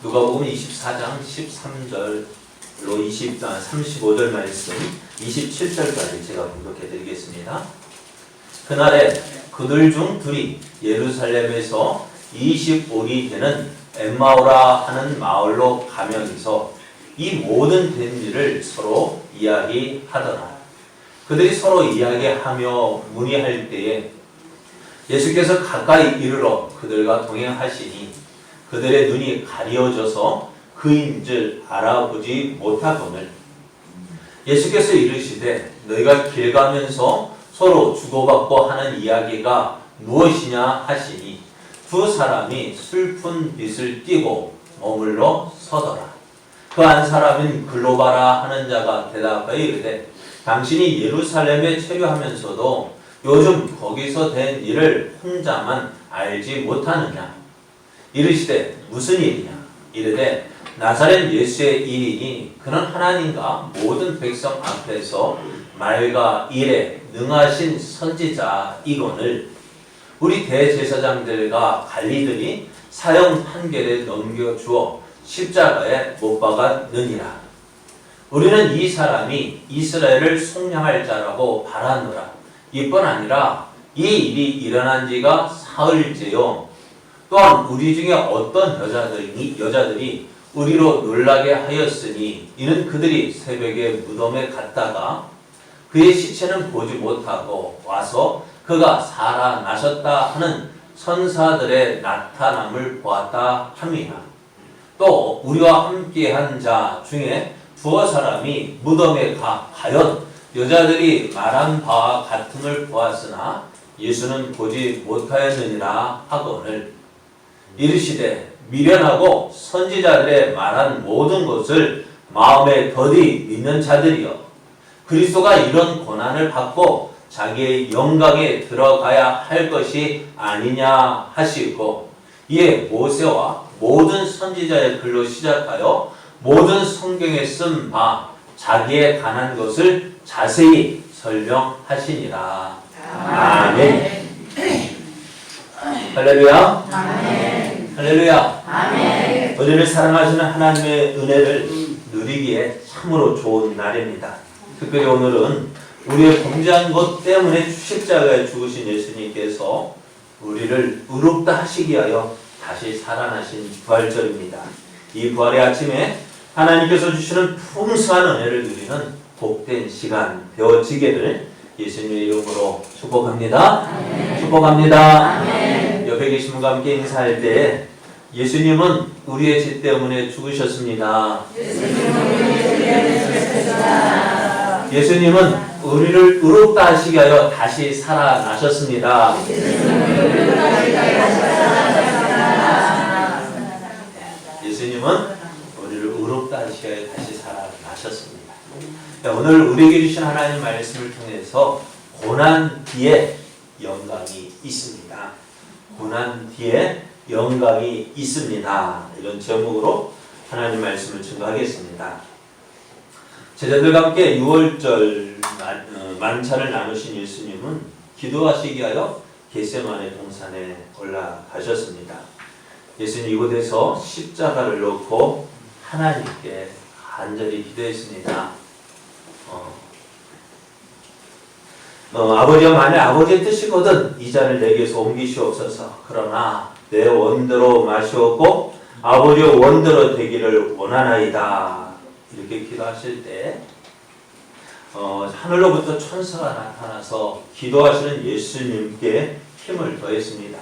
누가복음 24장 13절로 35절 말씀 27절까지 제가 분석해 드리겠습니다. 그날에 그들 중 둘이 예루살렘에서 25리 되는 엠마오라 하는 마을로 가면서 이 모든 된 일을 서로 이야기하더라. 그들이 서로 이야기하며 문의할 때에 예수께서 가까이 이르러 그들과 동행하시니 그들의 눈이 가려져서 그인 줄 알아보지 못하거늘 예수께서 이르시되 너희가 길 가면서 서로 주고받고 하는 이야기가 무엇이냐 하시니 두 사람이 슬픈 빛을 띠고 머물러 서더라. 그 한 사람인 글로바라 하는 자가 대답하여 이르되 당신이 예루살렘에 체류하면서도 요즘 거기서 된 일을 혼자만 알지 못하느냐? 이르시되 무슨 일이냐? 이르되 나사렛 예수의 일이니 그는 하나님과 모든 백성 앞에서 말과 일에 능하신 선지자이거늘 우리 대제사장들과 관리들이 사형 판결에 넘겨주어 십자가에 못 박았느니라. 우리는 이 사람이 이스라엘을 속량할 자라고 바라노라. 이뿐 아니라 이 일이 일어난 지가 사흘째요. 또한 우리 중에 어떤 여자들이 우리로 놀라게 하였으니 이는 그들이 새벽에 무덤에 갔다가 그의 시체는 보지 못하고 와서 그가 살아나셨다 하는 선사들의 나타남을 보았다 함이라. 또 우리와 함께한 자 중에 두어 사람이 무덤에 가연 여자들이 말한 바와 같음을 보았으나 예수는 보지 못하였느니라 하거늘 이르시되 미련하고 선지자들의 말한 모든 것을 마음에 더디 믿는 자들이여 그리스도가 이런 고난을 받고 자기의 영광에 들어가야 할 것이 아니냐 하시고 이에 모세와 모든 선지자의 글로 시작하여 모든 성경에 쓴 바 자기에 관한 것을 자세히 설명하시니라. 아멘. 할렐루야. 아멘. 할렐루야. 아멘. 우리를 사랑하시는 하나님의 은혜를 누리기에 참으로 좋은 날입니다. 특별히 오늘은 우리의 범죄한 것 때문에 십자가에 죽으신 예수님께서 우리를 의롭다 하시기 위하여 다시 살아나신 부활절입니다. 이 부활의 아침에 하나님께서 주시는 풍성한 은혜를 누리는 복된 시간 되어지기를 예수님의 이름으로 축복합니다. 아멘. 축복합니다. 아멘. 옆에 계신 분과 함께 인사할 때 예수님은 우리의 죄 때문에 죽으셨습니다. 예수님은 우리를 의롭다 하시기 위하여 다시 살아나셨습니다. 예수님은 우리를 의롭다 하시기 위하여 다시 살아나셨습니다. 오늘 우리에게 주신 하나님의 말씀을 통해서 고난 뒤에 영광이 있습니다. 고난 뒤에 영광이 있습니다. 이런 제목으로 하나님 말씀을 증거하겠습니다. 제자들과 함께 6월절 만찬을 나누신 예수님은 기도하시기 위하여 겟세마네 동산에 올라가셨습니다. 예수님 이곳에서 십자가를 놓고 하나님께 간절히 기도했습니다. 아버지여 만일 아버지의 뜻이거든 이 잔을 내게서 옮기시옵소서. 그러나 내 원대로 마시옵고 아버지의 원대로 되기를 원하나이다. 이렇게 기도하실 때 하늘로부터 천사가 나타나서 기도하시는 예수님께 힘을 더했습니다.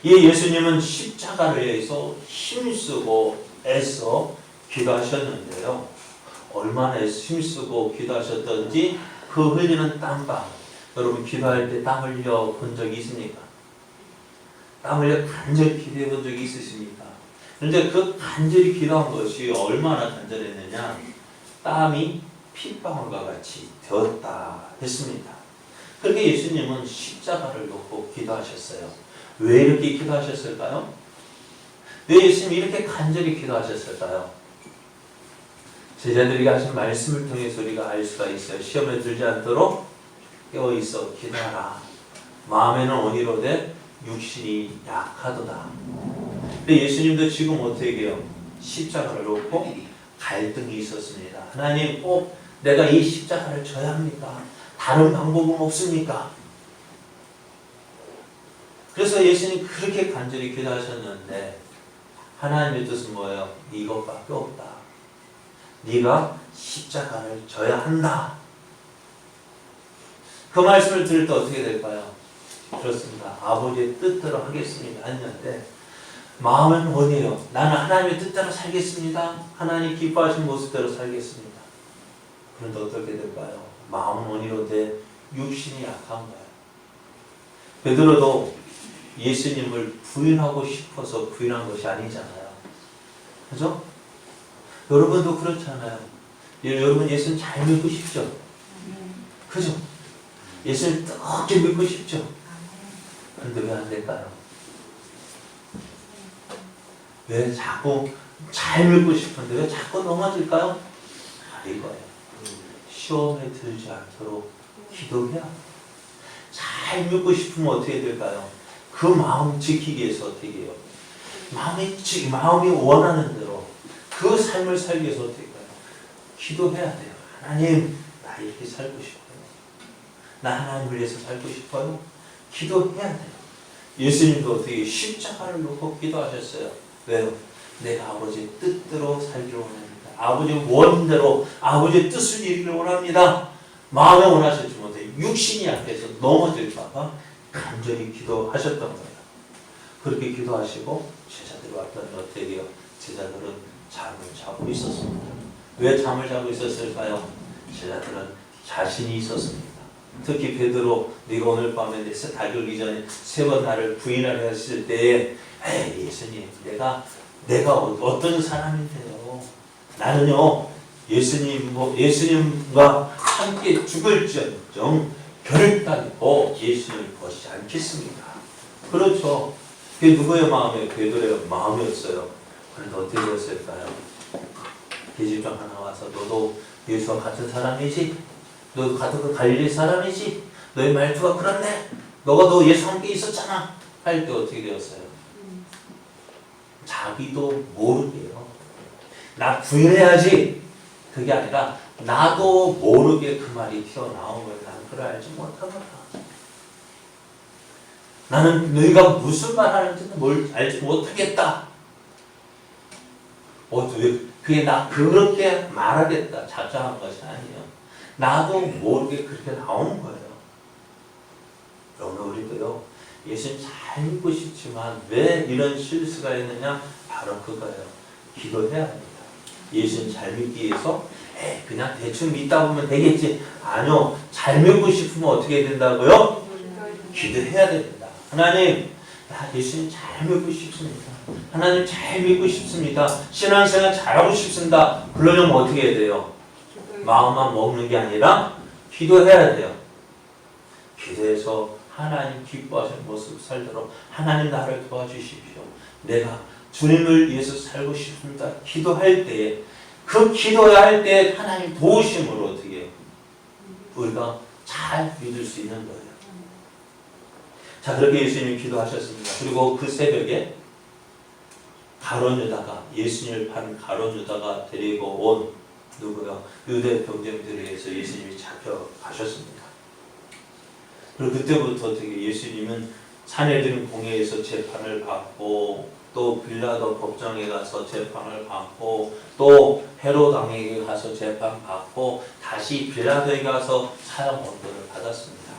이 예수님은 십자가를 위해서 힘쓰고 애써 기도하셨는데요. 얼마나 힘쓰고 기도하셨던지 그 흘리는 땀방, 여러분 기도할 때 땀 흘려 본 적이 있습니까? 땀 흘려 간절히 기도해 본 적이 있으십니까? 그런데 그 간절히 기도한 것이 얼마나 간절했느냐? 땀이 핏방울과 같이 되었다 했습니다. 그렇게 예수님은 십자가를 놓고 기도하셨어요. 왜 이렇게 기도하셨을까요? 왜 예수님이 이렇게 간절히 기도하셨을까요? 제자들에게 하신 말씀을 통해서 우리가 알 수가 있어요. 시험에 들지 않도록 깨어있어 기도하라. 마음에는 온이로되 육신이 약하도다. 근데 예수님도 지금 어떻게 해요? 십자가를 놓고 갈등이 있었습니다. 하나님 꼭 내가 이 십자가를 져야 합니까? 다른 방법은 없습니까? 그래서 예수님 그렇게 간절히 기도하셨는데 하나님의 뜻은 뭐예요? 이것밖에 없다. 네가 십자가를 져야 한다. 그 말씀을 들을 때 어떻게 될까요? 그렇습니다. 아버지의 뜻대로 하겠습니다. 했는데 마음은 원해요. 나는 하나님의 뜻대로 살겠습니다. 하나님 기뻐하신 모습대로 살겠습니다. 그런데 어떻게 될까요? 마음은 원이로되 육신이 약한 거예요. 베드로도 예수님을 부인하고 싶어서 부인한 것이 아니잖아요. 그죠? 여러분도 그렇잖아요. 여러분 예수님 잘 믿고 싶죠? 그죠? 예수님 뜨겁게 믿고 싶죠? 그런데 왜 안 될까요? 왜 자꾸 잘 믿고 싶은데 왜 자꾸 넘어질까요? 이거예요. 시험에 들지 않도록 기도해야 돼요. 잘 믿고 싶으면 어떻게 될까요? 그 마음 지키기 위해서 어떻게 해요? 마음이 원하는 대로 그 삶을 살기 위해서 어떻게 해요? 기도해야 돼요. 하나님, 나 이렇게 살고 싶어요. 나 하나님을 위해서 살고 싶어요. 기도해야 돼요. 예수님도 어떻게 십자가를 놓고 기도하셨어요. 왜요? 내가 아버지의 뜻대로 살기를 원합니다. 아버지의 원대로 아버지의 뜻을 이루기를 원합니다. 마음에 원하셨지 못해 육신이 약해서 넘어질까봐 간절히 기도하셨던 거예요. 그렇게 기도하시고 제자들이 왔더니 어떻게 해요? 제자들은 잠을 자고 있었습니다. 왜 잠을 자고 있었을까요? 제자들은 자신이 있었습니다. 특히 베드로, 네가 오늘 밤에 내 달려오기 전에 3번 나를 부인하려 했을 때에 에이 예수님, 내가 어떤 사람인데요? 나는요 예수님과 함께 죽을지언정 결단코 예수님을 버리지 않겠습니다. 그렇죠. 그게 누구의 마음이에요? 베드로의 마음이었어요. 그런데 어떻게 되었을까요? 계집종 하나 와서 너도 예수와 같은 사람이지? 너도 같은 그 갈릴리 사람이지? 너의 말투가 그렇네? 너 예수와 함께 있었잖아? 할 때 어떻게 되었어요? 자기도 모르게요. 나 부인해야지. 그게 아니라 나도 모르게 그 말이 튀어나온 거예요. 나는 그걸 알지 못하거나. 나는 너희가 무슨 말 하는지는 뭘 알지 못하겠다. 그게 나 그렇게 말하겠다. 작정한 것이 아니에요. 나도 모르게 그렇게 나온 거예요. 여러분 우리도요. 예수님 잘 믿고 싶지만 왜 이런 실수가 있느냐? 바로 그거예요. 기도해야 합니다. 예수님 잘 믿기 위해서 그냥 대충 믿다 보면 되겠지. 아니요. 잘 믿고 싶으면 어떻게 된다고요? 기도해야 됩니다. 하나님, 나 예수님 잘 믿고 싶습니다. 하나님 잘 믿고 싶습니다. 신앙생활 잘하고 싶습니다. 그러려면 어떻게 해야 돼요? 마음만 먹는 게 아니라 기도해야 돼요. 기도해서 하나님 기뻐하시는 모습 살도록 하나님 나를 도와주십시오. 내가 주님을 위해서 살고 싶습니다. 기도할 때에 그 기도해야 할 때 하나님 도우심으로 어떻게 해요? 우리가 잘 믿을 수 있는 거예요. 자, 그렇게 예수님이 기도하셨습니다. 그리고 그 새벽에 가룟 유다가 예수님을 판 가룟 유다가 데리고 온 누구요? 유대 병정들에 의해서 예수님이 잡혀가셨습니다. 그리고 그때부터 어떻게 예수님은 산헤드린 공회에서 재판을 받고 또 빌라도 법정에 가서 재판을 받고 또 헤롯 왕에게 가서 재판 받고 다시 빌라도에 가서 사형 언도를 받았습니다.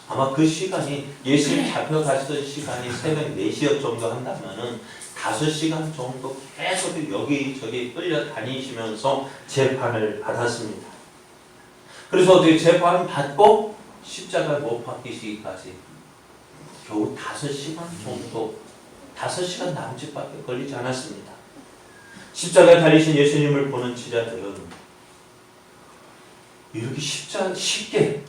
아마 그 시간이 예수님 잡혀가시던 시간이 새벽 4시 정도 한다면은 5시간 정도 계속 여기저기 끌려다니시면서 재판을 받았습니다. 그래서 어떻게 재판을 받고 십자가에 못 박히시기까지 겨우 5시간 정도, 5시간 남짓밖에 걸리지 않았습니다. 십자가에 달리신 예수님을 보는 지자들은 이렇게 쉽게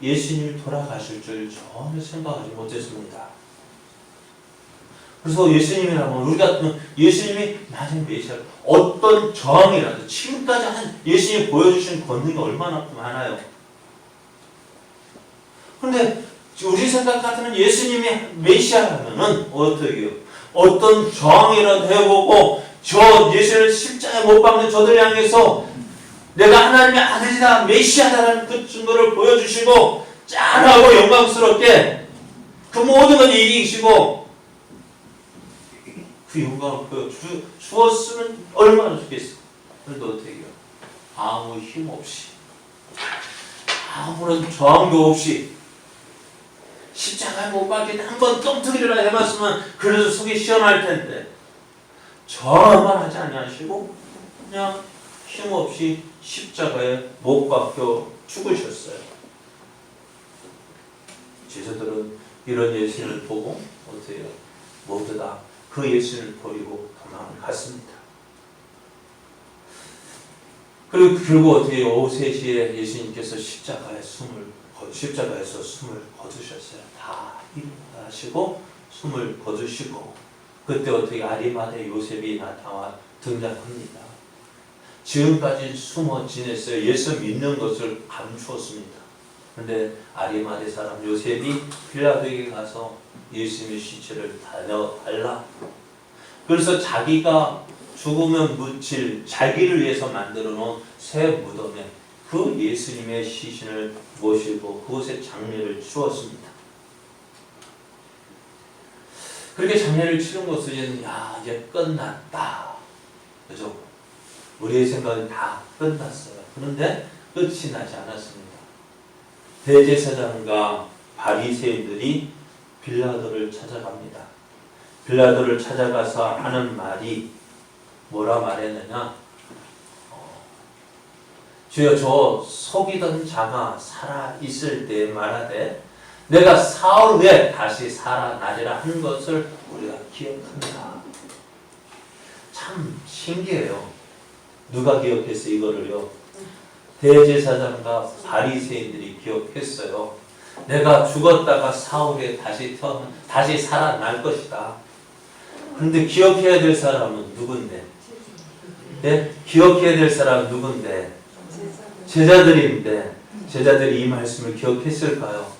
예수님이 돌아가실 줄 전혀 생각하지 못했습니다. 그래서 예수님이라면 우리 같은 예수님이 나중에 메시아 어떤 저항이라도 지금까지 한 예수님이 보여주신 권능이 얼마나 많아요. 그런데 우리 생각 같으면 예수님이 메시아라면은 어떻게 해요? 어떤 저항이라도 해보고 저 예수를 십자가에 못 박는 저들 향해서 내가 하나님의 아들이다 메시아다라는 그 증거를 보여주시고 짠하고 영광스럽게 그 모든 걸 이기시고 그 영광을 주었으면 얼마나 좋겠어. 그런데 어떻게 해요? 아무 힘 없이 아무런 저항도 없이 십자가에 못 박힌 한번 똥투기를 해봤으면 그래도 속이 시원할 텐데 저항만 하지 아니하시고 그냥 힘없이 십자가에 못 박혀 죽으셨어요. 제자들은 이런 예수님을 보고 어때요? 모두 다 그 예수님을 버리고 도망을 갔습니다. 그리고 결국 어떻게 오후 3시에 예수님께서 십자가에서 숨을 거두셨어요. 다 일어나시고 숨을 거두시고 그때 어떻게 아리마대 요셉이 나타나 등장합니다. 지금까지 숨어 지냈어요. 예수 믿는 것을 감추었습니다. 그런데 아리마대 사람 요셉이 빌라도에게 가서 예수님의 시체를 달라. 그래서 자기가 죽으면 묻힐 자기를 위해서 만들어 놓은 새 무덤에 그 예수님의 시신을 모시고 그곳에 장례를 치렀습니다. 그렇게 장례를 치른 것은 이제 끝났다. 그죠? 우리의 생각은 다 끝났어요. 그런데 끝이 나지 않았습니다. 대제사장과 바리새인들이 빌라도를 찾아갑니다. 빌라도를 찾아가서 하는 말이 뭐라 말했느냐? 주여 저 속이던 자가 살아있을 때 말하되 내가 사흘 후에 다시 살아나리라 한 것을 우리가 기억한다. 참 신기해요. 누가 기억했어요? 이거를요. 대제사장과 바리새인들이 기억했어요. 내가 죽었다가 사흘에 다시 살아날 것이다. 그런데 기억해야 될 사람은 누군데? 네? 기억해야 될 사람은 누군데? 제자들인데 제자들이 이 말씀을 기억했을까요?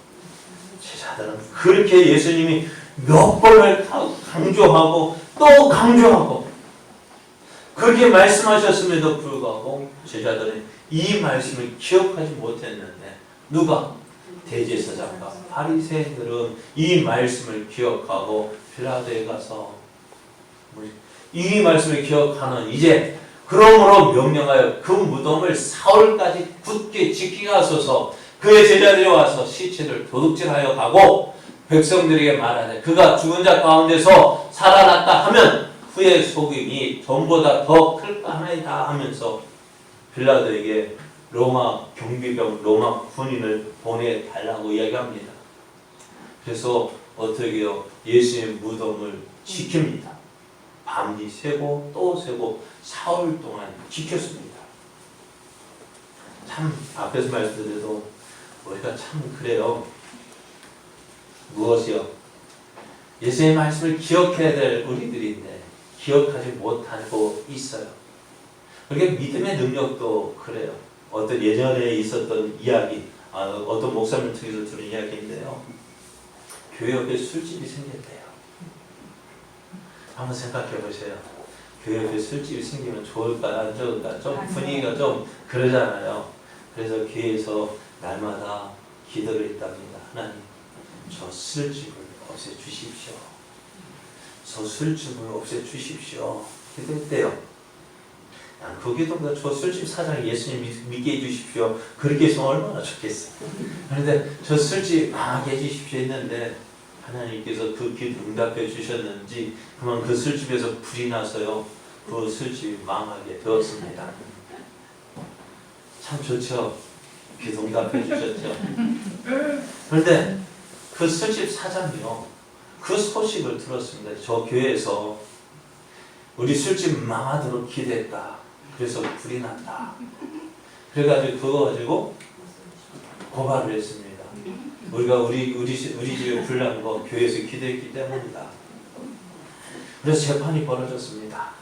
제자들은 그렇게 예수님이 몇 번을 강조하고 또 강조하고 그렇게 말씀하셨음에도 불구하고 제자들은 이 말씀을 기억하지 못했는데 누가? 대제사장과 바리새인들은 이 말씀을 기억하고 빌라도에 가서 이 말씀을 기억하는 이제 그러므로 명령하여 그 무덤을 사흘까지 굳게 지키게 하소서. 그의 제자들이 와서 시체를 도둑질하여 가고 백성들에게 말하되 그가 죽은 자 가운데서 살아났다 하면 후의 속임이 전보다 더 클까 하나이다 하면서 빌라도에게 로마 경비병, 로마 군인을 보내달라고 이야기합니다. 그래서 어떻게 해요? 예수의 무덤을 지킵니다. 밤이 새고 또 새고 사흘 동안 지켰습니다. 참 앞에서 말씀드려도 우리가 참 그래요. 무엇이요? 예수의 말씀을 기억해야 될 우리들인데 기억하지 못하고 있어요. 그렇게 믿음의 능력도 그래요. 어떤 예전에 있었던 이야기, 어떤 목사님 통해서 들은 이야기인데요. 교회 옆에 술집이 생겼대요. 한번 생각해 보세요. 교회 옆에 술집이 생기면 좋을까 안 좋을까? 좀 분위기가 좀 그러잖아요. 그래서 교회에서 날마다 기도를 했답니다. 하나님, 저 술집을 없애주십시오. 저 술집을 없애주십시오. 기도했대요. 그 기도보다 저 술집 사장 예수님 믿게 해주십시오. 그렇게 했으면 얼마나 좋겠어요. 그런데 저 술집 망하게 해주십시오 했는데 하나님께서 그 기도 응답해 주셨는지 그만 그 술집에서 불이 나서요. 그 술집이 망하게 되었습니다. 참 좋죠. 기도 응답해 주셨죠. 그런데 그 술집 사장이요. 그 소식을 들었습니다. 저 교회에서 우리 술집 망하도록 기도했다. 그래서 불이 났다. 그래가지고 그거 가지고 고발을 했습니다. 우리가 우리 집에 불난 거 교회에서 기도했기 때문이다. 그래서 재판이 벌어졌습니다.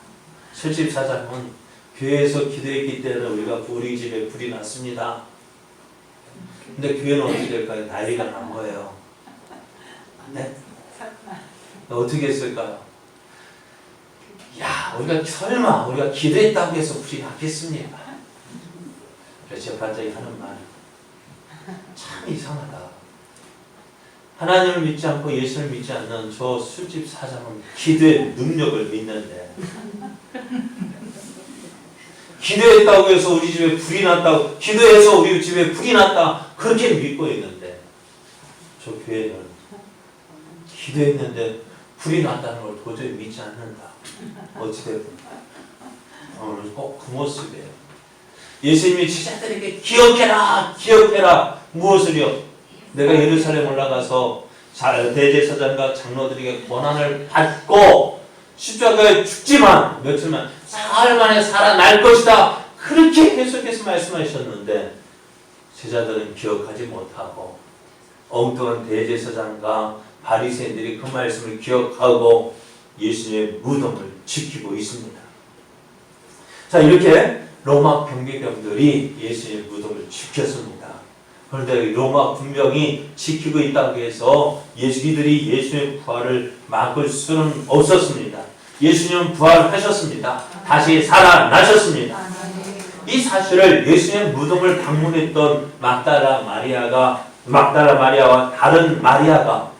술집 사장은 교회에서 기도했기 때문에 우리 집에 불이 났습니다. 근데 교회는 어떻게 될까요? 난리가 난 거예요. 네? 어떻게 했을까요? 야, 우리가 설마 우리가 기도했다고 해서 불이 났겠습니까? 그래서 제가 갑자기 하는 말, 참 이상하다. 하나님을 믿지 않고 예수를 믿지 않는 저 술집 사장은 기도의 능력을 믿는데, 기도했다고 해서 우리 집에 불이 났다고, 기도해서 우리 집에 불이 났다, 그렇게 믿고 있는데, 저 교회는 기도했는데 불이 났다는 걸 도저히 믿지 않는다. 어찌됐든 오늘 꼭 그 모습이에요. 예수님이 제자들에게 기억해라, 기억해라. 무엇을요? 내가 예루살렘 올라가서 대제사장과 장로들에게 고난을 받고 십자가에 죽지만 며칠만 사흘 만에 살아날 것이다. 그렇게 계속해서 말씀하셨는데 제자들은 기억하지 못하고 엉뚱한 대제사장과 바리새인들이 그 말씀을 기억하고 예수님의 무덤을 지키고 있습니다. 자, 이렇게 로마 경비병들이 예수님의 무덤을 지켰습니다. 그런데 로마 군병이 지키고 있다고 해서 이들이 예수님의 부활을 막을 수는 없었습니다. 예수님은 부활하셨습니다. 다시 살아나셨습니다. 이 사실을 예수님의 무덤을 방문했던 막달라 마리아와 다른 마리아가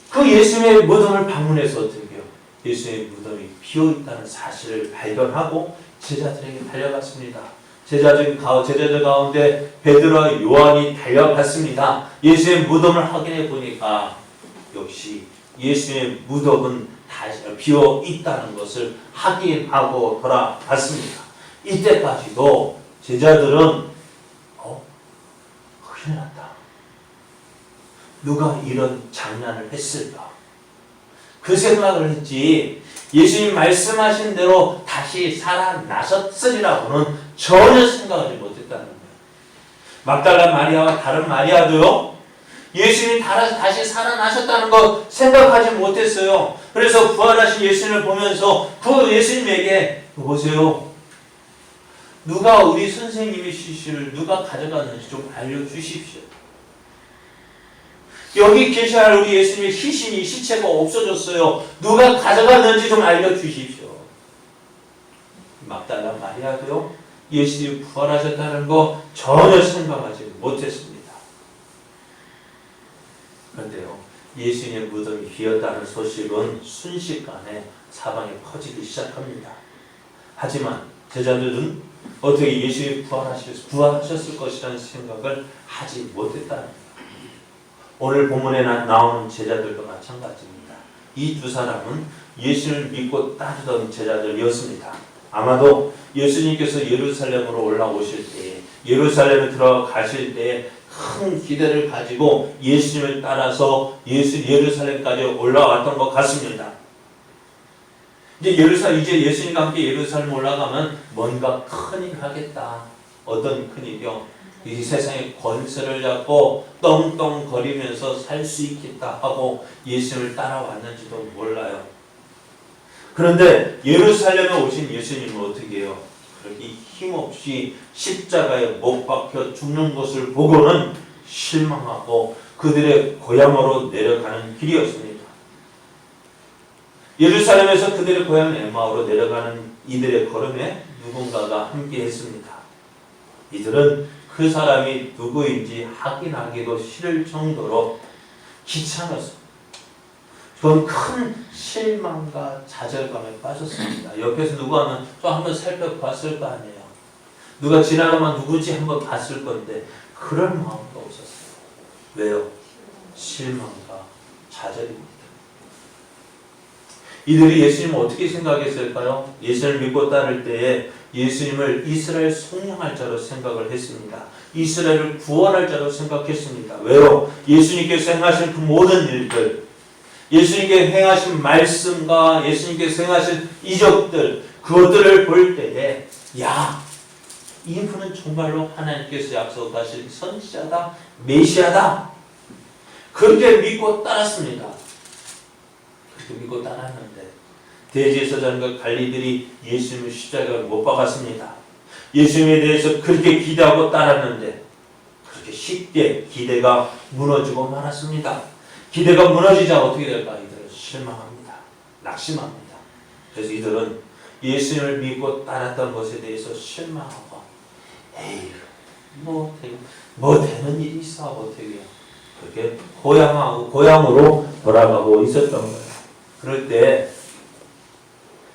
그 예수님의 무덤을 방문해서 어떻게 해요? 예수님의 무덤이 비어있다는 사실을 발견하고 제자들에게 달려갔습니다. 제자들 가운데 베드로와 요한이 달려갔습니다. 예수의 무덤을 확인해 보니까 역시 예수의 무덤은 다시 비어 있다는 것을 확인하고 돌아갔습니다. 이때까지도 제자들은 큰일 났다. 누가 이런 장난을 했을까? 그 생각을 했지 예수님 말씀하신 대로 다시 살아나셨으리라고는 전혀 생각하지 못했다는 거예요. 막달라 마리아와 다른 마리아도요. 예수님이 다시 살아나셨다는 거 생각하지 못했어요. 그래서 부활하신 예수님을 보면서 그 예수님에게 보세요. 누가 우리 선생님의 시신을 누가 가져갔는지 좀 알려주십시오. 여기 계셔야 할 우리 예수님의 시체가 없어졌어요. 누가 가져갔는지 좀 알려주십시오. 막달라 마리아도요. 예수님이 부활하셨다는 거 전혀 생각하지 못했습니다. 그런데요. 예수님의 무덤이 비었다는 소식은 순식간에 사방에 퍼지기 시작합니다. 하지만 제자들은 어떻게 예수님이 부활하셨을 것이라는 생각을 하지 못했다는 거예요. 오늘 본문에 나오는 제자들도 마찬가지입니다. 이 두 사람은 예수를 믿고 따르던 제자들이었습니다. 아마도 예수님께서 예루살렘으로 올라오실 때, 예루살렘에 들어가실 때 큰 기대를 가지고 예수님을 따라서 예루살렘까지 올라왔던 것 같습니다. 이제 예수님과 함께 예루살렘 올라가면 뭔가 큰일 하겠다. 어떤 큰일이요? 이 세상의 권세를 잡고 떵떵거리면서 살 수 있겠다 하고 예수님을 따라왔는지도 몰라요. 그런데 예루살렘에 오신 예수님은 어떻게 해요? 그렇게 힘없이 십자가에 못 박혀 죽는 것을 보고는 실망하고 그들의 고향으로 내려가는 길이었습니다. 예루살렘에서 그들의 고향 엠마오로 내려가는 이들의 걸음에 누군가가 함께 했습니다. 이들은 그 사람이 누구인지 확인하기도 싫을 정도로 귀찮았습니다. 그건 큰 실망과 좌절감에 빠졌습니다. 옆에서 누가 하면 또 한번 살펴봤을 거 아니에요. 누가 지나가면 누구지 한번 봤을 건데 그럴 마음도 없었어요. 왜요? 실망과 좌절입니다. 이들이 예수님을 어떻게 생각했을까요? 예수님을 믿고 따를 때에 예수님을 이스라엘 속량할 자로 생각을 했습니다. 이스라엘을 구원할 자로 생각했습니다. 왜요? 예수님께서 행하신 그 모든 일들, 예수님께 행하신 말씀과 예수님께서 행하신 이적들, 그것들을 볼 때에 야, 이분은 정말로 하나님께서 약속하신 선지자다, 메시아다. 그렇게 믿고 따랐습니다. 그렇게 믿고 따랐는데 대제사장과 관리들이 예수님을 십자가에 못 박았습니다. 예수님에 대해서 그렇게 기대하고 따랐는데 그렇게 쉽게 기대가 무너지고 말았습니다. 기대가 무너지자 어떻게 될까? 이들은 실망합니다. 낙심합니다. 그래서 이들은 예수님을 믿고 따랐던 것에 대해서 실망하고 에이 뭐 되는 일이 있어 어떻게 그렇게 고향으로 돌아가고 있었던 거예요. 그럴 때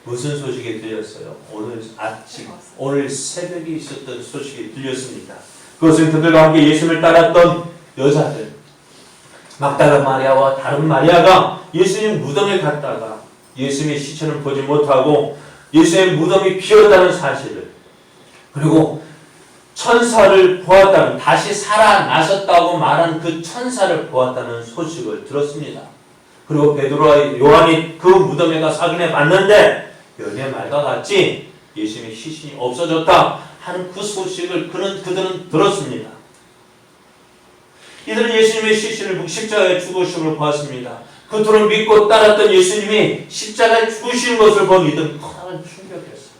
무슨 소식이 들렸어요? 오늘 새벽에 있었던 소식이 들렸습니다. 그것은 그들과 함께 예수님을 따랐던 여자들 막달라 마리아와 다른 마리아가 예수님 무덤에 갔다가 예수님의 시체를 보지 못하고 예수님의 무덤이 비었다는 사실을 그리고 천사를 보았다는 다시 살아나셨다고 말한 그 천사를 보았다는 소식을 들었습니다. 그리고 베드로와 요한이 그 무덤에 가서 확인해 봤는데 연의 말과 같이 예수님의 시신이 없어졌다 하는 그 소식을 그들은 들었습니다. 이들은 예수님의 시신을 십자가에 죽으심을 보았습니다. 그들을 믿고 따랐던 예수님이 십자가에 죽으신 것을 본 이들은 큰 충격이었어요.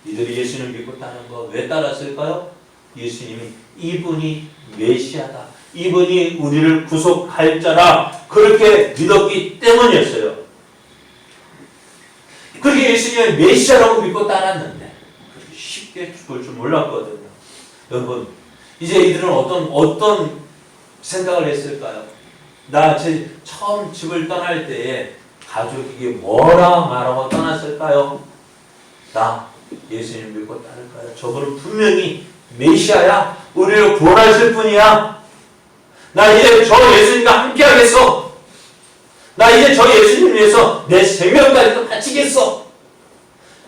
이들이 예수님을 믿고 따른 거 왜 따랐을까요? 예수님이 이분이 메시아다. 이분이 우리를 구속할 자라 그렇게 믿었기 때문이었어요. 그렇게 예수님이 메시아라고 믿고 따랐는데 쉽게 죽을 줄 몰랐거든요. 여러분 이제 이들은 어떤 생각을 했을까요? 나 처음 집을 떠날 때에 가족에게 뭐라 말하고 떠났을까요? 나 예수님 믿고 따를까요? 저분은 분명히 메시아야. 우리를 구원하실 분이야. 나 이제 저 예수님과 함께하겠어. 나 이제 저 예수님 위해서 내 생명까지도 바치겠어.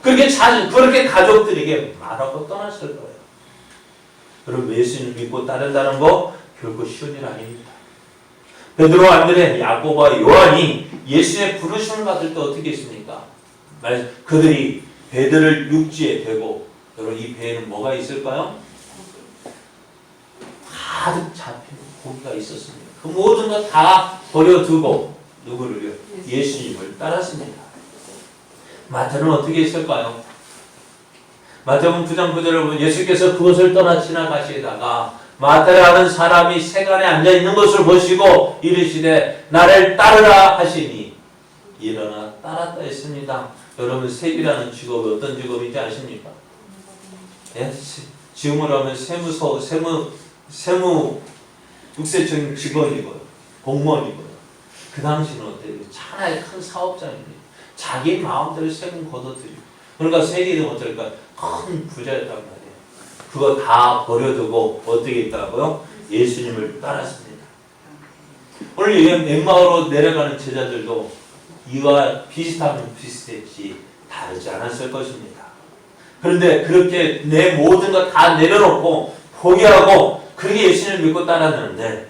그렇게 가족들에게 말하고 떠났을 거예요. 여러분 예수님 믿고 따른다는 거 결코 쉬운 일 아닙니다. 베드로, 안드레, 야고보와 요한이 예수의 부르심을 받을 때 어떻게 했습니까? 그들이 배들을 육지에 대고 여러분 이 배에는 뭐가 있을까요? 가득 잡힌 고기가 있었습니다. 그 모든 것 다 버려두고 누구를요? 예수님을 따랐습니다. 마태는 어떻게 했을까요? 마태복음 9장 9절을 보면 예수께서 그곳을 떠나 지나가시다가 마태라는 사람이 세간에 앉아있는 것을 보시고 이르시되 나를 따르라 하시니 일어나 따랐다 했습니다. 여러분 세비라는 직업이 어떤 직업인지 아십니까? 예? 지금으로 하면 세무 육세적인 직원이고요. 공무원이고요. 그 당시는 어때요? 하나의 큰 사업장입니다. 자기 마음대로 세금 걷어들이고 그러니까 세리는 어떨까? 큰 부자였단 말이에요. 그거 다 버려두고 어떻게 했다고요? 예수님을 따랐습니다. 오늘 엠마오로 내려가는 제자들도 이와 비슷하면 비슷했지 다르지 않았을 것입니다. 그런데 그렇게 내 모든 것 다 내려놓고 포기하고 그렇게 예수님을 믿고 따랐는데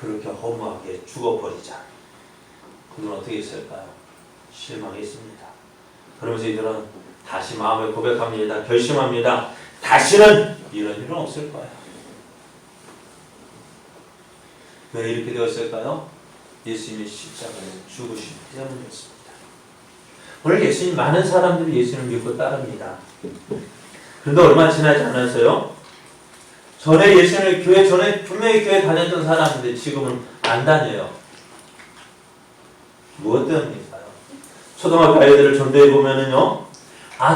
그렇게 허무하게 죽어버리자. 그들은 어떻게 했을까요? 실망했습니다. 그러면서 이들은 다시 마음에 고백합니다. 결심합니다. 다시는 이런 일은 없을 거야. 왜 이렇게 되었을까요? 예수님의 십자가에 죽으심 때문이었습니다. 오늘 예수님 많은 사람들이 예수님을 믿고 따릅니다. 그런데 얼마 지나지 않아서요. 전에 예수님을 전에 분명히 교회 다녔던 사람인데 지금은 안 다녀요. 무엇 때문일까요? 초등학교 아이들을 전도해 보면은요.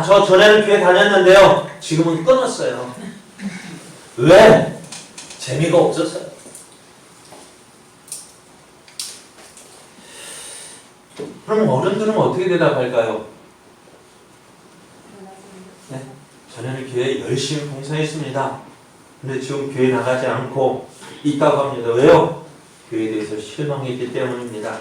저 전에는 교회 다녔는데요. 지금은 끊었어요. 왜? 재미가 없었어요. 그럼 어른들은 어떻게 대답할까요? 네? 전에는 교회에 열심히 봉사했습니다. 근데 지금 교회 나가지 않고 있다고 합니다. 왜요? 교회에 대해서 실망했기 때문입니다.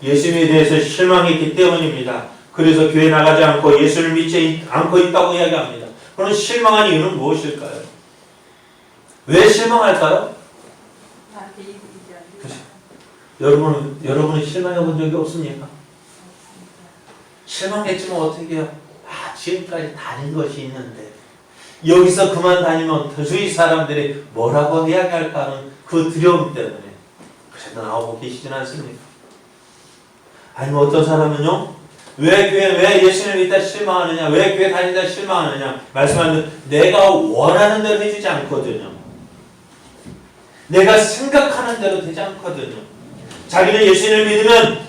예수님에 대해서 실망했기 때문입니다. 그래서 교회 나가지 않고 예수를 믿지 않고 있다고 이야기합니다. 그럼 실망한 이유는 무엇일까요? 왜 실망할까요? 여러분은 실망해 본 적이 없습니까? 실망했지만 어떻게 해요? 지금까지 다닌 것이 있는데 여기서 그만 다니면 도저히 사람들이 뭐라고 이야기할까 하는 그 두려움 때문에 그래도 나오고 계시진 않습니까? 아니면 어떤 사람은요? 왜 예수님을 믿다 실망하느냐? 왜 교회 다니다 실망하느냐? 말씀하는 내가 원하는 대로 해주지 않거든요. 내가 생각하는 대로 되지 않거든요. 자기는 예수님을 믿으면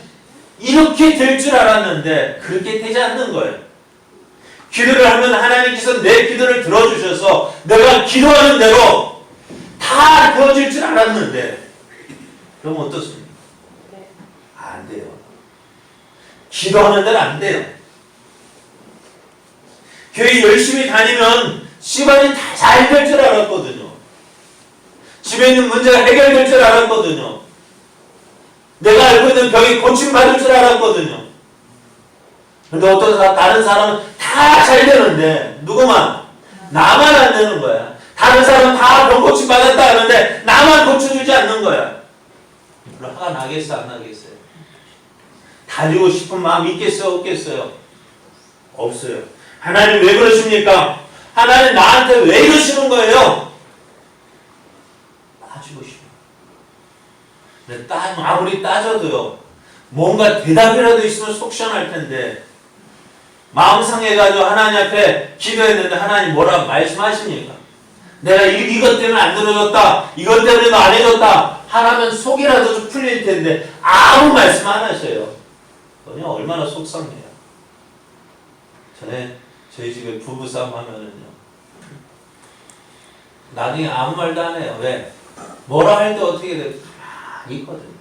이렇게 될 줄 알았는데 그렇게 되지 않는 거예요. 기도를 하면 하나님께서 내 기도를 들어주셔서 내가 기도하는 대로 다 되어질 줄 알았는데 그럼 어떻습니까? 안 돼요. 기도하는 대로 안 돼요. 교회 열심히 다니면 시간이 다 잘 될 줄 알았거든요. 집에 있는 문제가 해결될 줄 알았거든요. 내가 알고 있는 병이 고침받을 줄 알았거든요. 근데 어떤 다른 사람은 다 잘 되는데 누구만? 나만 안 되는 거야. 다른 사람은 다 병 고침받았다 하는데 나만 고쳐주지 않는 거야. 그럼 화가 나겠어 안 나겠어요? 다니고 싶은 마음 있겠어요 없겠어요? 없어요. 하나님 왜 그러십니까? 하나님 나한테 왜 이러시는 거예요? 따지고 싶어요. 근데 아무리 따져도요, 뭔가 대답이라도 있으면 속 시원할 텐데, 마음 상해가지고 하나님 앞에 기도했는데 하나님 뭐라고 말씀하십니까? 내가 이것 때문에 안 들어줬다, 이것 때문에 너 안 해줬다 하라면 속이라도 좀 풀릴 텐데 아무 말씀 안 하셔요. 그냥 얼마나 속상해요. 전에 저희 집에 부부싸움 하면은요, 나중에 아무 말도 안 해요. 왜? 뭐라 할 때 어떻게 돼? 가만히 있거든요.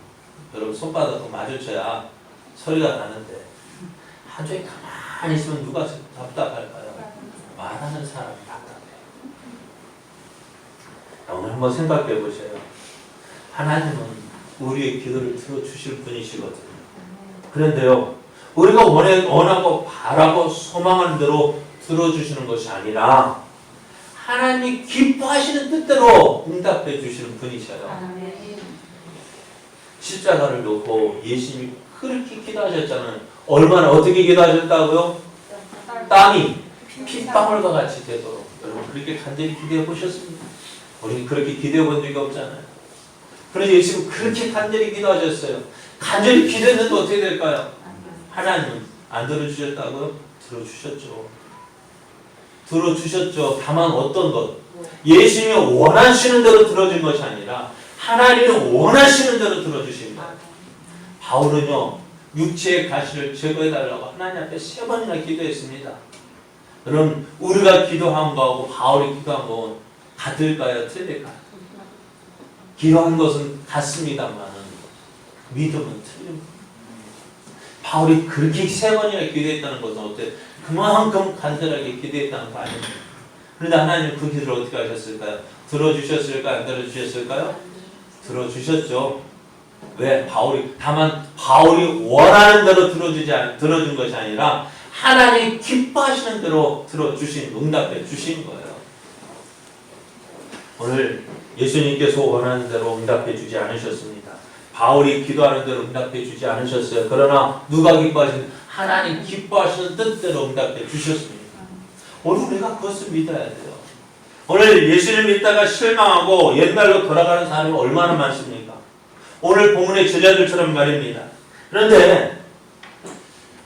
여러분 손바닥도 마주쳐야 소리가 나는데 한 종일 가만히 있으면 누가 답답할까요? 말하는 사람이 답답해요. 오늘 한번 생각해 보세요. 하나님은 우리의 기도를 들어주실 분이시거든요. 그런데요, 우리가 원하고 바라고 소망하는 대로 들어주시는 것이 아니라 하나님이 기뻐하시는 뜻대로 응답해 주시는 분이셔요. 십자가를 놓고 예수님이 그렇게 기도하셨잖아요. 얼마나 어떻게 기도하셨다고요? 땀이 핏방울과 같이 되도록. 여러분 그렇게 간절히 기도해 보셨습니까? 우리는 그렇게 기도해 본 적이 없잖아요. 그런데 예수님 그렇게 간절히 기도하셨어요. 간절히 기도했는데 어떻게 될까요? 하나님은 안 들어주셨다고요? 들어주셨죠. 들어주셨죠. 다만 어떤 것? 예수님이 원하시는 대로 들어준 것이 아니라 하나님이 원하시는 대로 들어주신 거예요. 바울은요, 육체의 가시를 제거해달라고 하나님 앞에 3번이나 기도했습니다. 그럼 우리가 기도한 거하고 바울이 기도한 건 같을까요? 틀릴까요? 기도한 것은 같습니다만 믿음은 틀립니다. 바울이 그렇게 3번이나 기도했다는 것은 어때요? 그만큼 간절하게 기도했다는 거 아닙니까? 그런데 하나님은 그 기도를 어떻게 하셨을까요? 들어주셨을까요? 안 들어주셨을까요? 들어주셨죠. 왜? 다만 바울이 원하는 대로 들어준 것이 아니라 하나님이 기뻐하시는 대로 들어주신, 응답해 주신 거예요. 오늘 예수님께서 원하는 대로 응답해 주지 않으셨습니다. 바울이 기도하는 대로 응답해 주지 않으셨어요. 그러나 누가 기뻐하시는? 하나님 기뻐하시는 뜻대로 응답해 주셨습니다. 오늘 우리가 그것을 믿어야 돼요. 오늘 예수를 믿다가 실망하고 옛날로 돌아가는 사람이 얼마나 많습니까? 오늘 본문의 제자들처럼 말입니다. 그런데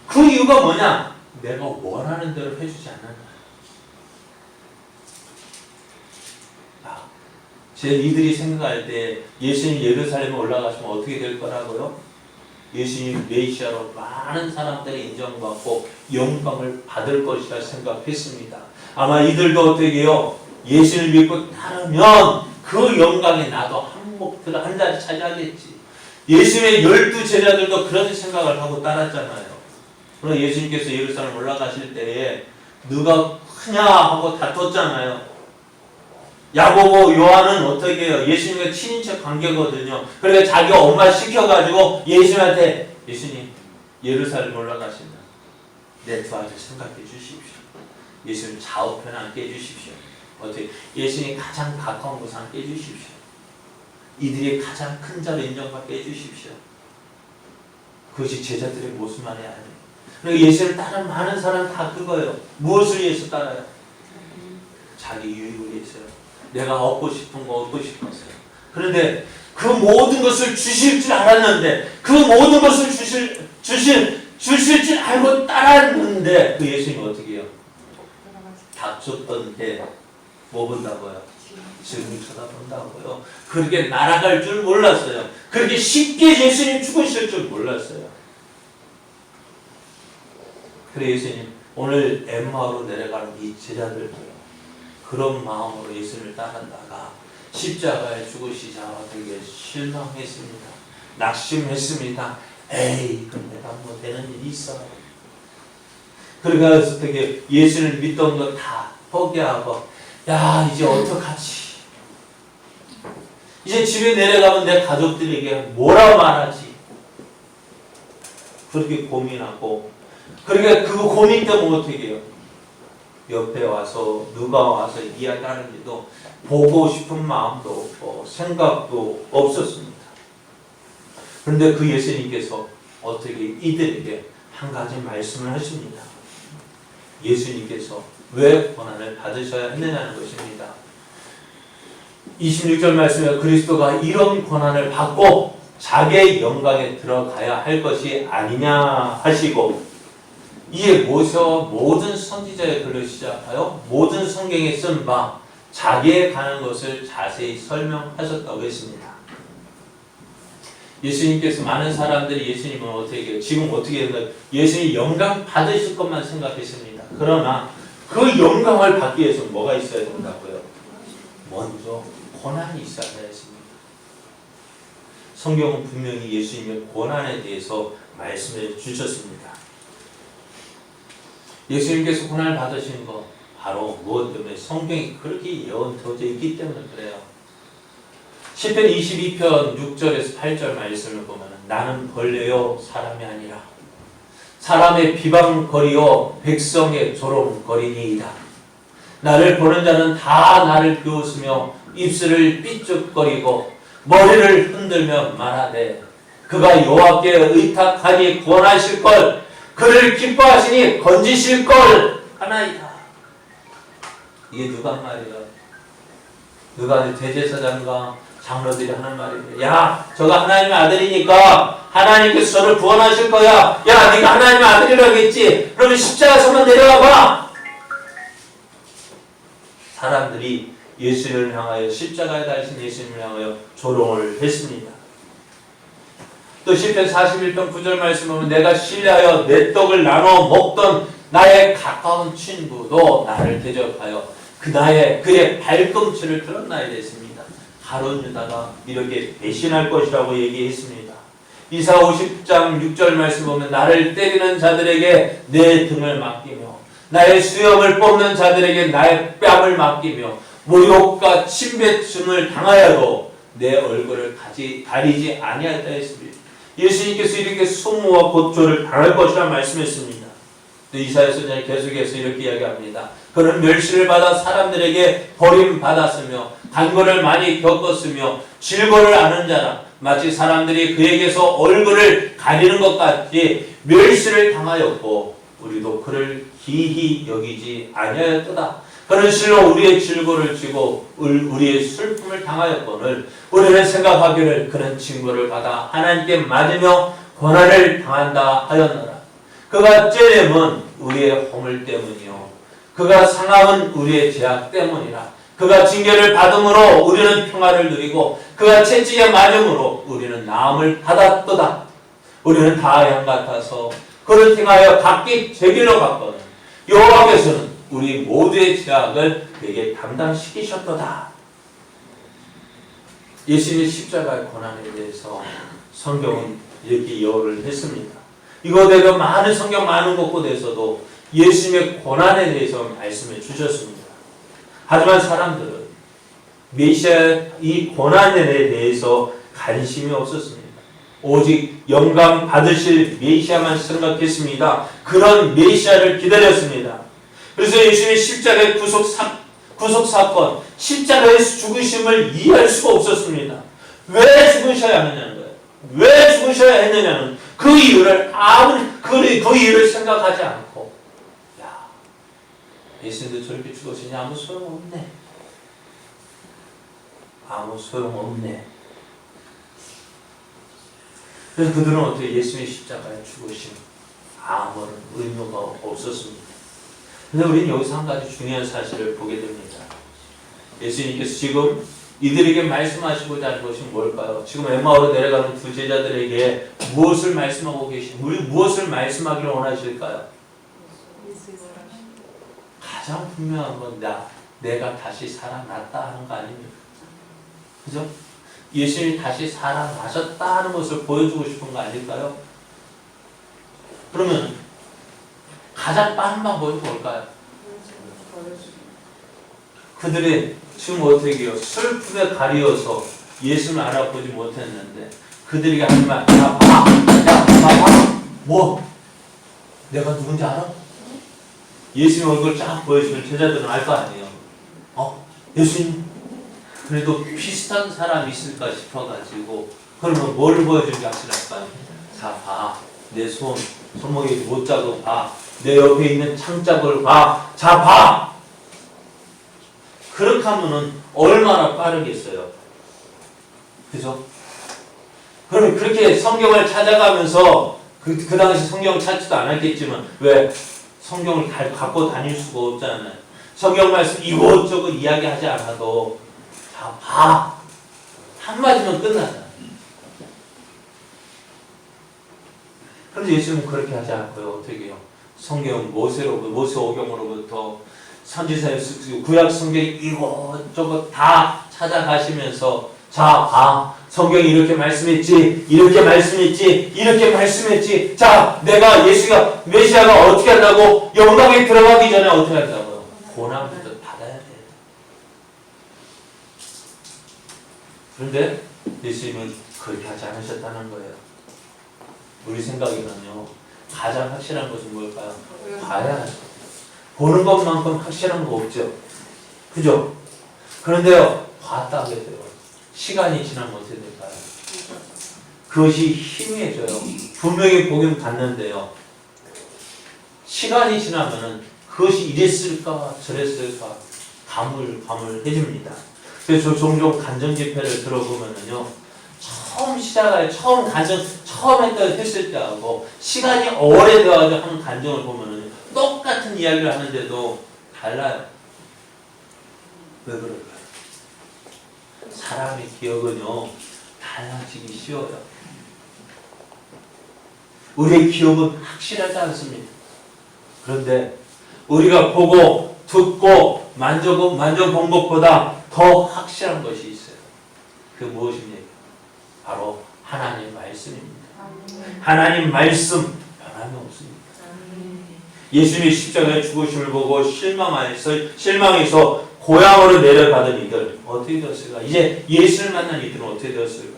그 이유가 뭐냐? 내가 원하는 대로 해주지 않는 거예요. 이들이 생각할 때 예수님 예루살렘에 올라가시면 어떻게 될 거라고요? 예수님 메시아로 많은 사람들이 인정받고 영광을 받을 것이라 생각했습니다. 아마 이들도 어떻게 해요? 예수를 믿고 따르면 그 영광에 나도 한 자리 차지하겠지. 예수님의 12제자들도 그런 생각을 하고 따랐잖아요. 그러나 예수님께서 예루살렘 올라가실 때에 누가 크냐 하고 다퉜잖아요. 야고보, 요한은 어떻게 해요? 예수님과 친인척 관계거든요. 그러니까 자기 엄마 시켜가지고 예수님한테, 예수님 예루살렘 올라가신다. 내 두 아들 생각해 주십시오. 예수님 좌우편에 앉게 해주십시오. 어떻게? 예수님 가장 가까운 곳에 앉게 해주십시오. 이들이 가장 큰 자로 인정받게 해주십시오. 그것이 제자들의 모습만이 아니에요. 그리고 예수를 따르는 많은 사람은 다 그거예요. 무엇을 위해서 따라요? 자기 유익을 위해서요. 내가 얻고 싶은 거 얻고 싶었어요. 그런데 그 모든 것을 주실 줄 알았는데, 그 모든 것을 주실 줄 알고 따랐는데, 그 예수님이 어떻게 해요? 닥쳤던 해, 뭐 본다고요? 지금 쳐다본다고요. 그렇게 날아갈 줄 몰랐어요. 그렇게 쉽게 예수님 죽으실 줄 몰랐어요. 그래 예수님 오늘 엠마오로 내려가는 이 제자들도요. 그런 마음으로 예수님을 따른다가 십자가에 죽으시자마자 되게 실망했습니다. 낙심했습니다. 에이 그럼 내가 뭐 되는 일이 있어. 그래서 되게 예수를 믿던 거 다 포기하고 야 이제 어떡하지. 이제 집에 내려가면 내 가족들에게 뭐라 말하지. 그렇게 고민하고 그러니까 그 고민 때문에 어떻게 해요? 옆에 와서 누가 와서 이야기하는지도 보고 싶은 마음도 없고 생각도 없었습니다. 그런데 그 예수님께서 어떻게 이들에게 한 가지 말씀을 하십니다. 예수님께서 왜 고난을 받으셔야 했느냐는 것입니다. 26절 말씀에 그리스도가 이런 고난을 받고 자기의 영광에 들어가야 할 것이 아니냐 하시고 이에 모든 선지자의 글을 시작하여 모든 성경에 쓴 바 자기의 가는 것을 자세히 설명하셨다고 했습니다. 예수님께서 많은 사람들이 예수님은 어떻게 지금 어떻게 했나 예수님 영광 받으실 것만 생각했습니다. 그러나 그 영광을 받기 위해서 뭐가 있어야 된다고요? 먼저 고난이 있어야 했습니다. 성경은 분명히 예수님의 고난에 대해서 말씀해 주셨습니다. 예수님께서 고난을 받으신 거 바로 무엇 때문에? 성경이 그렇게 예언되어져 있기 때문에 그래요. 시편 22편 6절에서 8절 말씀을 보면 나는 벌레요 사람이 아니라 사람의 비방거리요 백성의 조롱거리니이다. 나를 보는 자는 다 나를 비웃으며 입술을 삐죽거리고 머리를 흔들며 말하되 그가 여호와께 의탁하니 구원하실 걸 그를 기뻐하시니 건지실 걸 하나이다. 이게 누가 한 말이에요? 누가 대제사장과 장로들이 하는 말입니다. 야, 저가 하나님의 아들이니까 하나님께서 저를 구원하실 거야. 야, 네가 하나님의 아들이라고 했지. 그러면 십자가에서만 내려와 봐. 사람들이 예수님을 향하여 십자가에 달리신 예수님을 향하여 조롱을 했습니다. 또 시편 41편 9절 말씀 보면 내가 신뢰하여 내 떡을 나눠 먹던 나의 가까운 친구도 나를 대적하여 그의 발꿈치를 들었나이다 했습니다. 가룟 유다가 이렇게 배신할 것이라고 얘기했습니다. 이사 50장 6절 말씀 보면 나를 때리는 자들에게 내 등을 맡기며 나의 수염을 뽑는 자들에게 나의 뺨을 맡기며 모욕과 침뱉음을 당하여도 내 얼굴을 가리지 아니하였다 했습니다. 예수님께서 이렇게 수모와 고초를 당할 것이라 말씀했습니다. 또 이사야 선지자는 계속해서 이렇게 이야기합니다. 그는 멸시를 받아 사람들에게 버림받았으며 간고를 많이 겪었으며 질고를 아는 자라 마치 사람들이 그에게서 얼굴을 가리는 것 같이 멸시를 당하였고 우리도 그를 기히 여기지 아니하였도다. 그는 실로 우리의 질고를 지고 우리의 슬픔을 당하였거늘 우리는 생각하기를 그는 징벌을 받아 하나님께 맞으며 고난을 당한다 하였노라. 그가 째림은 우리의 허물 때문이요 그가 상함은 우리의 죄악 때문이라. 그가 징계를 받음으로 우리는 평화를 누리고 그가 채찍에 맞음으로 우리는 나음을 받았도다. 우리는 다 양 같아서 그를 행하여 각기 제 길로 갔거늘 여호와께서는 우리 모두의 죄악을 그에게 담당시키셨도다. 예수님의 십자가의 고난에 대해서 성경은 이렇게 예언을 했습니다. 이거대로 많은 성경 많은 곳곳에서도 예수님의 고난에 대해서 말씀해 주셨습니다. 하지만 사람들은 메시아 이 고난에 대해서 관심이 없었습니다. 오직 영광 받으실 메시아만 생각했습니다. 그런 메시아를 기다렸습니다. 그래서 예수님의 십자가의 구속사건, 십자가에서 죽으심을 이해할 수가 없었습니다. 왜 죽으셔야 하느냐는 거예요. 왜 죽으셔야 했느냐는 그 이유를 그 이유를 생각하지 않고 야, 예수님도 저렇게 죽으시니 아무 소용없네. 아무 소용없네. 그래서 그들은 어떻게 예수님의 십자가에 죽으심 아무런 의무가 없었습니다. 그런데 우리는 여기서 한 가지 중요한 사실을 보게 됩니다. 예수님께서 지금 이들에게 말씀하시고자 하는 것이 뭘까요? 지금 엠마오로 내려가는 두 제자들에게 무엇을 말씀하고 무엇을 말씀하기를 원하실까요? 가장 분명한 건 내가 다시 살아났다 하는 거 아닙니까? 그죠? 예수님이 다시 살아나셨다 하는 것을 보여주고 싶은 거 아닐까요? 그러면 가장 빠른 방법이 뭘까요? 그들이 지금 어떻게 해요? 슬픔에 가리워서 예수를 알아보지 못했는데 그들에게 한 말, 야 봐! 야 봐봐! 뭐? 내가 누군지 알아? 예수님 얼굴 쫙 보여주면 제자들은 알 거 아니에요. 예수님 그래도 비슷한 사람이 있을까 싶어가지고 그러면 뭘 보여주는지 확실할까요? 자 봐. 내 손목에 못자국 봐. 내 옆에 있는 창자국을 봐. 자 봐. 그렇게 하면은 얼마나 빠르겠어요. 그죠? 그럼 그렇게 성경을 찾아가면서 그 당시 성경을 찾지도 않았겠지만 왜? 성경을 갖고 다닐 수가 없잖아요. 성경 말씀 이것저것 이야기하지 않아도 자 봐. 한마디면 끝나잖아요. 그런데 예수님은 그렇게 하지 않고요. 어떻게 해요? 성경 모세 오경으로부터 선지자의 구약 성경 이것저것 다 찾아가시면서 자 봐. 성경이 이렇게 말씀했지, 이렇게 말씀했지, 이렇게 말씀했지. 자, 내가 예수가 메시아가 어떻게 한다고 영광에 들어가기 전에 어떻게 한다고요? 고난부터 받아야 돼. 그런데 예수님은 그렇게 하지 않으셨다는 거예요. 우리 생각에는요, 가장 확실한 것은 뭘까요? 봐야 하죠. 보는 것만큼 확실한 거 없죠. 그죠? 그런데요, 봤다 그랬어요. 시간이 지나면 어떻게 될까요? 그것이 희미해져요. 분명히 보긴 봤는데요. 시간이 지나면은 그것이 이랬을까 저랬을까 가물가물해집니다. 그래서 저 종종 간증 집회를 들어보면은요. 처음 간증 처음 했을 때하고 시간이 오래돼가지고 하는 간증을 보면은 똑같은 이야기를 하는데도 달라요. 왜 그럴까요? 사람의 기억은요 달라지기 쉬워요. 우리의 기억은 확실하지 않습니다. 그런데 우리가 보고 듣고 만져본 것보다 더 확실한 것이 있어요. 그게 무엇입니까? 바로 하나님의 말씀입니다. 하나님 말씀 변함이 없습니다. 예수님이 십자가의 죽으심을 보고 실망해서 고향으로 내려가던 이들 어떻게 되었을까? 이제 예수를 만난 이들은 어떻게 되었을까?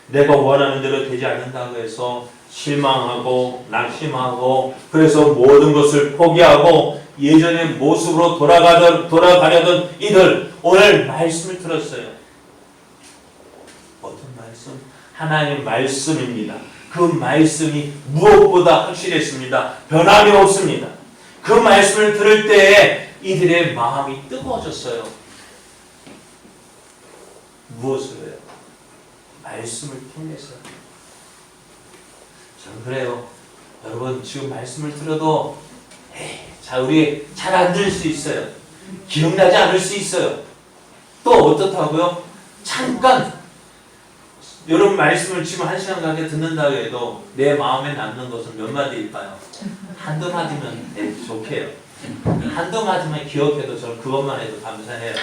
내가 원하는 대로 되지 않는다고 해서 실망하고 낙심하고 그래서 모든 것을 포기하고 예전의 모습으로 돌아가려던 이들 오늘 말씀을 들었어요. 어떤 말씀? 하나님의 말씀입니다. 그 말씀이 무엇보다 확실했습니다. 변함이 없습니다. 그 말씀을 들을 때에 이들의 마음이 뜨거워졌어요. 무엇을 해요? 말씀을 통해서. 저는 그래요. 여러분 지금 말씀을 들어도 우리 잘 안 들을 수 있어요. 기억나지 않을 수 있어요. 또 어떻다고요? 잠깐 여러분 말씀을 지금 1시간 가까이 듣는다고 해도 내 마음에 남는 것은 몇 마디일까요? 한두 마디면 좋게요. 한두 마디만 기억해도 저는 그것만 해도 감사해요.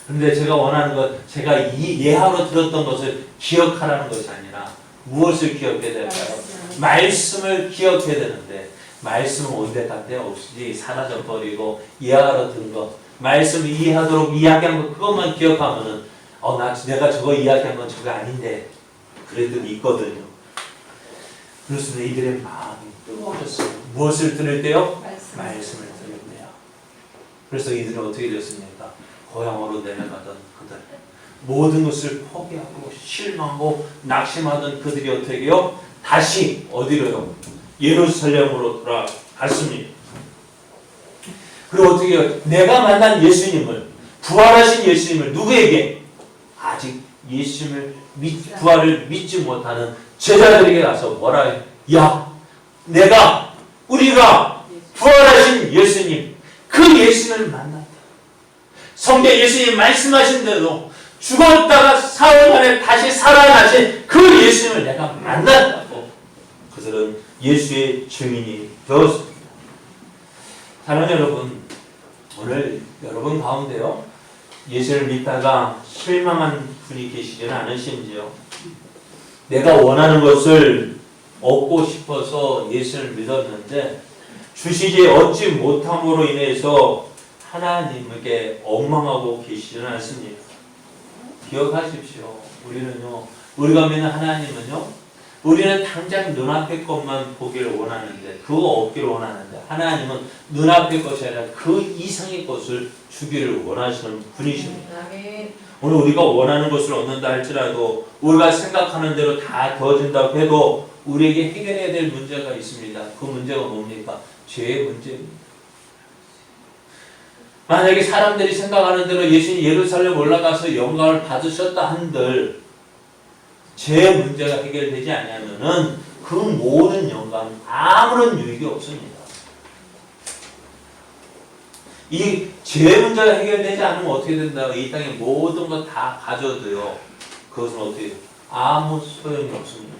그런데 제가 원하는 건 제가 예하로 들었던 것을 기억하라는 것이 아니라 무엇을 기억해야 될까요? 말씀을 기억해야 되는데 말씀은 온데간데 없이 사라져버리고 예하로 들은 것 말씀을 이해하도록 이야기한 것 그것만 기억하면은 내가 저거 이야기한 건 저거 아닌데 그래도 있거든요. 그렇습니다. 이들의 마음이 뜨거워졌어요. 무엇을 들을 때요? 말씀을 들을 때요. 그래서 이들은 어떻게 되었습니까? 고향으로 내려가던 그들 모든 것을 포기하고 실망하고 낙심하던 그들이 어떻게 해요? 다시 어디로요? 예루살렘으로 돌아갔습니다. 그리고 어떻게 해요? 내가 만난 예수님을 부활하신 예수님을 누구에게? 아직 예수님을 부활을 믿지 못하는 제자들에게 가서 뭐라 해요? 야, 우리가 부활하신 예수님, 그 예수님을 만났다. 성경 예수님 말씀하신 대로 죽었다가 사흘 만에 다시 살아나신 그 예수님을 내가 만났다고 그들은 예수의 증인이 되었습니다. 사랑하는 여러분, 오늘 여러분 가운데요, 예수를 믿다가 실망한 분이 계시지는 않으신지요? 내가 원하는 것을 얻고 싶어서 예수를 믿었는데 주시지 얻지 못함으로 인해서 하나님에게 원망하고 계시지는 않습니까? 기억하십시오. 우리가 믿는 하나님은요, 우리는 당장 눈앞의 것만 보기를 원하는데, 그거 얻기를 원하는데, 하나님은 눈앞의 것이 아니라 그 이상의 것을 주기를 원하시는 분이십니다. 오늘 우리가 원하는 것을 얻는다 할지라도 우리가 생각하는 대로 다 되어진다고 해도 우리에게 해결해야 될 문제가 있습니다. 그 문제가 뭡니까? 죄의 문제입니다. 만약에 사람들이 생각하는 대로 예수님 예루살렘 올라가서 영광을 받으셨다 한들 죄의 문제가 해결되지 않으면은 그 모든 영광은 아무런 유익이 없습니다. 이 죄의 문제가 해결되지 않으면 어떻게 된다? 이 땅의 모든 것 다 가져도요, 그것은 어떻게 돼요? 아무 소용이 없습니다.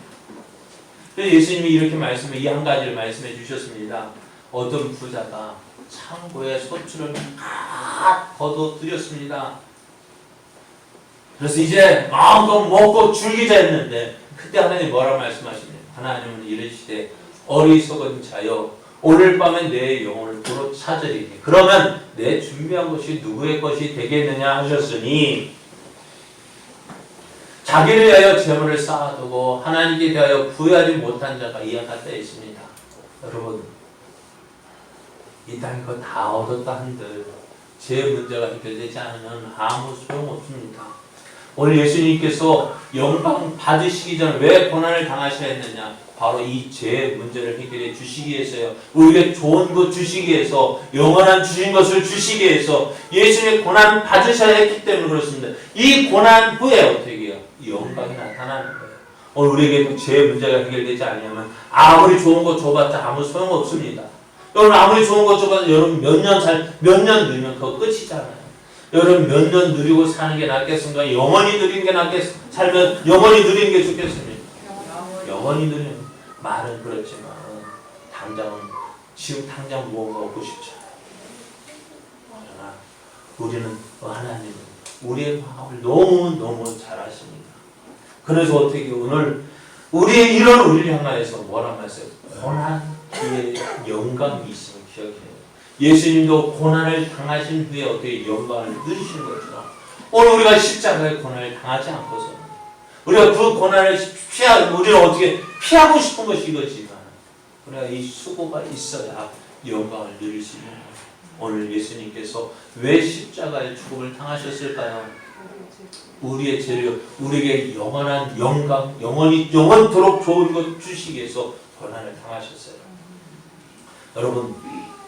그래서 예수님이 이렇게 이 한 가지를 말씀해 주셨습니다. 어떤 부자가 창고에 소출을 다 거둬들였습니다. 그래서 이제 마음껏 먹고 즐기자 했는데 그때 하나님이 뭐라고 말씀하십니까? 하나님은 이르시되 어리석은 자여 오늘 밤에 내 영혼을 도로 찾으리니 그러면 내 준비한 것이 누구의 것이 되겠느냐 하셨으니, 자기를 위하여 재물을 쌓아두고 하나님께 대하여 구하지 못한 자가 이와 같다 했습니다. 여러분, 이 땅에 그거 다 얻었다 한들 제 문제가 해결되지 않으면 아무 소용없습니다. 오늘 예수님께서 영광 받으시기 전에 왜 고난을 당하셔야 했느냐? 바로 이 죄의 문제를 해결해 주시기 위해서요. 우리에게 좋은 것 주시기 위해서, 영원한 주신 것을 주시기 위해서 예수님의 고난 받으셔야 했기 때문에 그렇습니다. 이 고난 후에 어떻게 해요? 영광이 나타나는 거예요. 오늘 우리에게 죄의 문제가 해결되지 않으면 아무리 좋은 것 줘봤자 아무 소용없습니다. 여러분, 아무리 좋은 것 줘봤자 여러분 몇 년 누리면 그거 끝이잖아요. 여러분 몇 년 누리고 사는 게 낫겠습니까? 영원히 누리는 게 낫겠습니까? 살면 영원히 누리는 게 좋겠습니까? 영원히 누리는 말은 그렇지만 지금 당장 무언가 얻고 싶잖아요. 그러나 우리는, 하나님은 우리의 마음을 너무너무 잘 아십니다. 그래서 어떻게 오늘 우리의 이런 우리를 향하여서 뭐라 말했어요? 고난 뒤에 영광이 있음을 기억해요. 예수님도 고난을 당하신 후에 어떻게 영광을 누리신 것처럼 오늘 우리가 십자가의 고난을 당하지 않고서 우리가 그 고난을 우리는 어떻게 피하고 싶은 것이 이거지만 우리가 이 수고가 있어야 영광을 누릴 수 있는 거예요. 오늘 예수님께서 왜 십자가의 죽음을 당하셨을까요? 우리의 죄를, 우리에게 영원한 영광, 영원토록 좋은 것 주시기 위해서 고난을 당하셨어요. 여러분,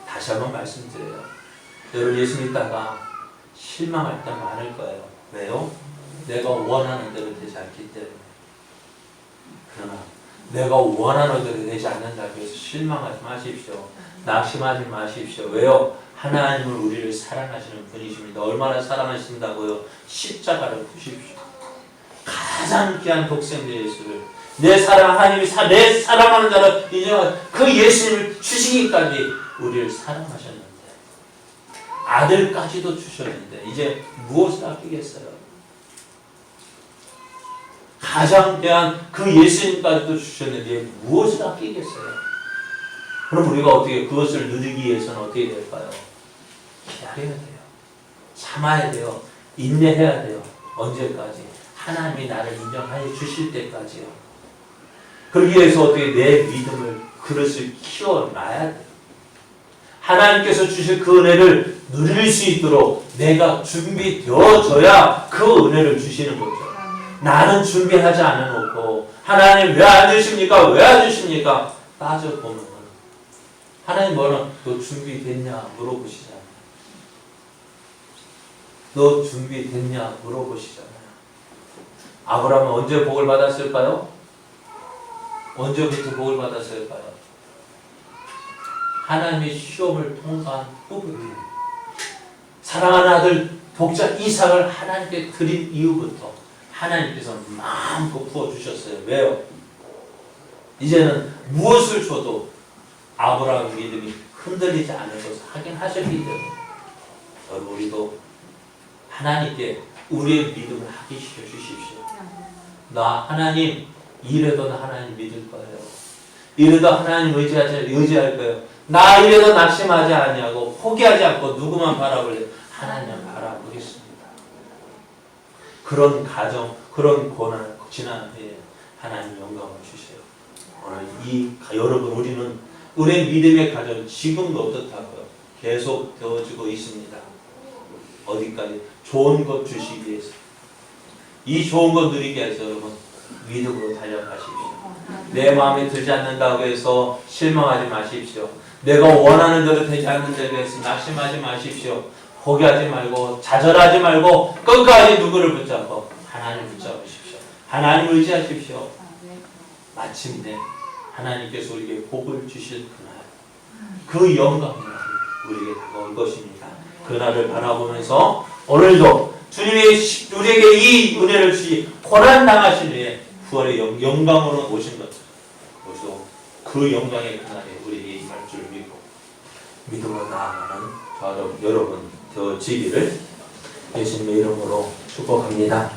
다시 한번 말씀드려요. 여러분 예수 믿다가 실망할 때 많을 거예요. 왜요? 내가 원하는 대로 되지 않기 때문에. 그러나 내가 원하는 대로 되지 않는다고 해서 실망하지 마십시오. 낙심하지 마십시오. 왜요? 하나님은 우리를 사랑하시는 분이십니다. 얼마나 사랑하신다고요? 십자가를 보십시오. 가장 귀한 독생자 예수를, 내 사랑하는 자를 인정한 그 예수님을 주시기까지 우리를 사랑하셨는데, 아들까지도 주셨는데 이제 무엇을 아끼겠어요? 가장 귀한 그 예수님까지도 주셨는데 무엇을 아끼겠어요? 그럼 우리가 어떻게 그것을 누리기 위해서는 어떻게 될까요? 기다려야 돼요. 참아야 돼요. 인내해야 돼요. 언제까지? 하나님이 나를 인정하여 주실 때까지요. 그러기 위해서 어떻게 내 믿음을, 그릇을 키워놔야 돼요. 하나님께서 주실 그 은혜를 누릴 수 있도록 내가 준비되어져야 그 은혜를 주시는 거죠. 나는 준비하지 않아놓고 하나님 왜 안 주십니까? 왜 안 주십니까? 따져보면 하나님 뭐는 너 준비됐냐 물어보시잖아요. 너 준비됐냐 물어보시잖아요. 아브라함은 언제 복을 받았을까요? 언제부터 복을 받았을까요? 하나님의 시험을 통과한 후부터, 사랑하는 아들 독자 이삭을 하나님께 드린 이후부터 하나님께서 마음껏 부어주셨어요. 왜요? 이제는 무엇을 줘도 아브라함의 믿음이 흔들리지 않으셔서 하긴 하셨기 때문에 여러분 우리도 하나님께 우리의 믿음을 하게 시켜주십시오. 나 하나님 이래도 나 하나님 믿을 거예요. 이래도 하나님 의지할 거예요. 나 이래도 낙심하지 않냐고 포기하지 않고 누구만 바라볼래? 하나님을 바라보겠습니다. 그런 가정, 그런 고난 지난 후에 하나님 영광을 주세요. 오늘 여러분 우리는 우리의 믿음의 가정 지금도 어떻다고요? 계속 되어지고 있습니다. 어디까지? 좋은 것 주시기 위해서. 이 좋은 것 누리기 위해서 여러분 믿음으로 달려가십시오. 내 마음에 들지 않는다고 해서 실망하지 마십시오. 내가 원하는 대로 되지 않는 데에 대해서 낙심하지 마십시오. 포기하지 말고 좌절하지 말고 끝까지 누구를 붙잡고 하나님 붙잡으십시오. 하나님 의지하십시오. 마침내 하나님께서 우리에게 복을 주실 그날, 그 영광이 우리에게 다가올 것입니다. 그날을 바라보면서 오늘도 주님이 우리에게 이 은혜를 주시 고난 당하신 후에 부활의 영광으로 오신 것, 그것도 그 영광의 그날에 우리에게 임할 줄 믿고 믿음으로 나아가는 저와 여러분 되어지기를 예수님의 이름으로 축복합니다.